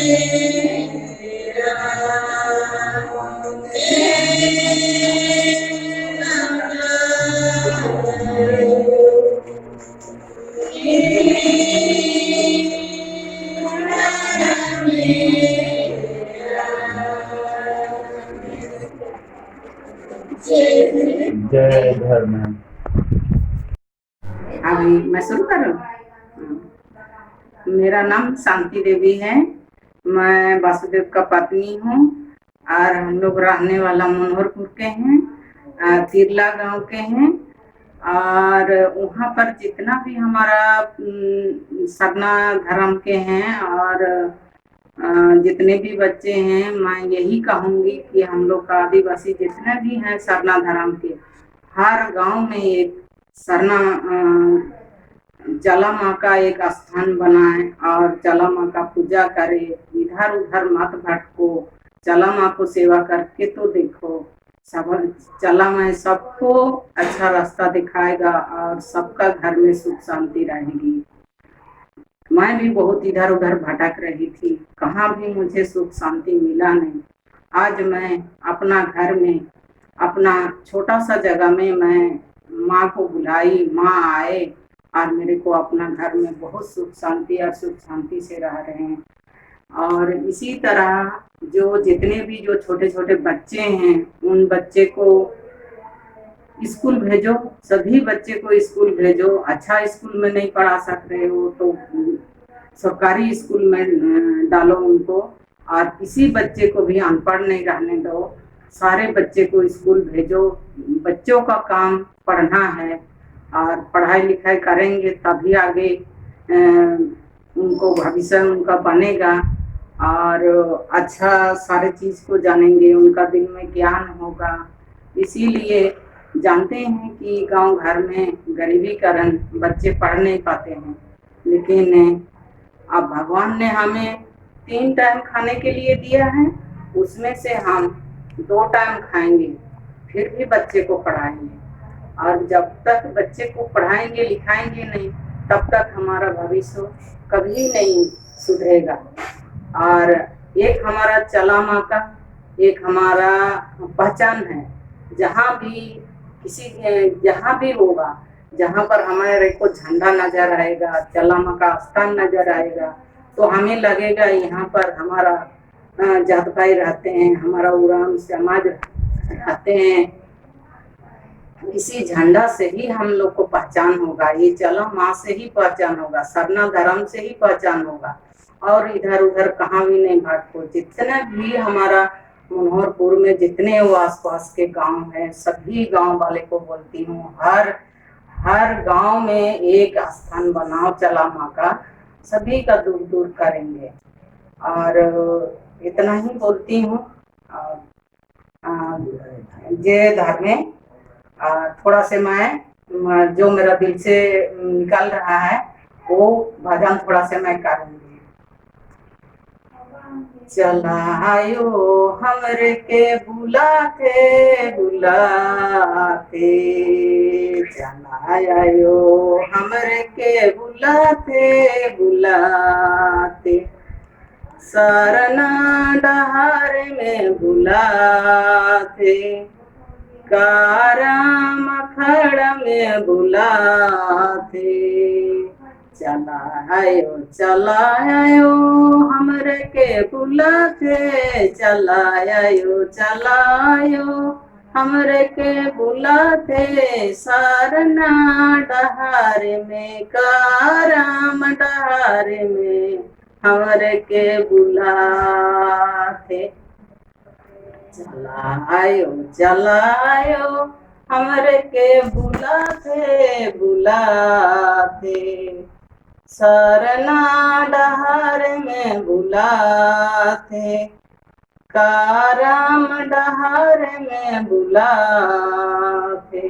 जय धर्म। अभी मैं शुरू करूँ। मेरा नाम शांति देवी है। मैं वासुदेव का पत्नी हूँ और हम लोग रहने वाला मनोहरपुर के हैं, तिरला गांव के हैं। और वहाँ पर जितना भी हमारा सरना धर्म के हैं और जितने भी बच्चे हैं, मैं यही कहूँगी कि हम लोग का आदिवासी जितने भी हैं सरना धर्म के, हर गांव में एक सरना चला माँ का एक स्थान बनाए और चला माँ का पूजा करे। इधर उधर मत भटको, चला माँ को सेवा करके तो देखो। सब चला माँ सबको अच्छा रास्ता दिखाएगा और सबका घर में सुख शांति रहेगी। मैं भी बहुत इधर उधर भटक रही थी, कहाँ भी मुझे सुख शांति मिला नहीं। आज मैं अपना घर में, अपना छोटा सा जगह में मैं माँ को बुलाई, माँ आए और मेरे को अपना घर में बहुत सुख शांति और सुख शांति से रह रहे हैं। और इसी तरह जो जितने भी जो छोटे छोटे बच्चे हैं, उन बच्चे को स्कूल भेजो, सभी बच्चे को स्कूल भेजो। अच्छा स्कूल में नहीं पढ़ा सक रहे हो तो सरकारी स्कूल में डालो उनको, और किसी बच्चे को भी अनपढ़ नहीं रहने दो। सारे बच्चे को स्कूल भेजो। बच्चों का काम पढ़ना है और पढ़ाई लिखाई करेंगे तभी आगे उनको भविष्य उनका बनेगा और अच्छा सारे चीज़ को जानेंगे, उनका दिल में ज्ञान होगा। इसीलिए जानते हैं कि गांव घर में गरीबी कारण बच्चे पढ़ नहीं पाते हैं, लेकिन अब भगवान ने हमें 3 टाइम खाने के लिए दिया है, उसमें से हम 2 टाइम खाएंगे फिर भी बच्चे को पढ़ाएंगे। और जब तक बच्चे को पढ़ाएंगे लिखाएंगे नहीं, तब तक हमारा भविष्य कभी नहीं सुधरेगा। और एक हमारा चला माँ का एक हमारा पहचान है। जहाँ भी होगा, जहाँ पर हमारे को झंडा नजर आएगा, चला माँ का स्थान नजर आएगा, तो हमें लगेगा यहाँ पर हमारा जात भाई रहते हैं, हमारा उराम समाज रहते हैं। इसी झंडा से ही हम लोग को पहचान होगा, ये चला माँ से ही पहचान होगा, सरना धर्म से ही पहचान होगा। और इधर उधर कहाँ भी नहीं भटको। जितने भी हमारा मनोहरपुर में जितने वो आसपास के गांव हैं, सभी गांव वाले को बोलती हूँ, हर गांव में एक स्थान बनाओ चला माँ का, सभी का दूर दूर करेंगे। और इतना ही बोलती हूँ। जय धर्म में थोड़ा से मैं जो मेरा दिल से निकल रहा है वो भजन थोड़ा से मैं करूँगी। चलायो हमरे के बुलाते बुलाते, चलायो हमरे के बुलाते बुलाते, सरना डहार में बुलाते, काराम खड़ में बुलाते। चलायो हमरे के बुलाते, चलायो हमरे के बुलाते, सरना डहार में काराम डहार में हमरे के बुलाते। चलायो हमरे के बुलाते बुलाते, सरना डहार में बुलाते, काराम डहार में बुलाते।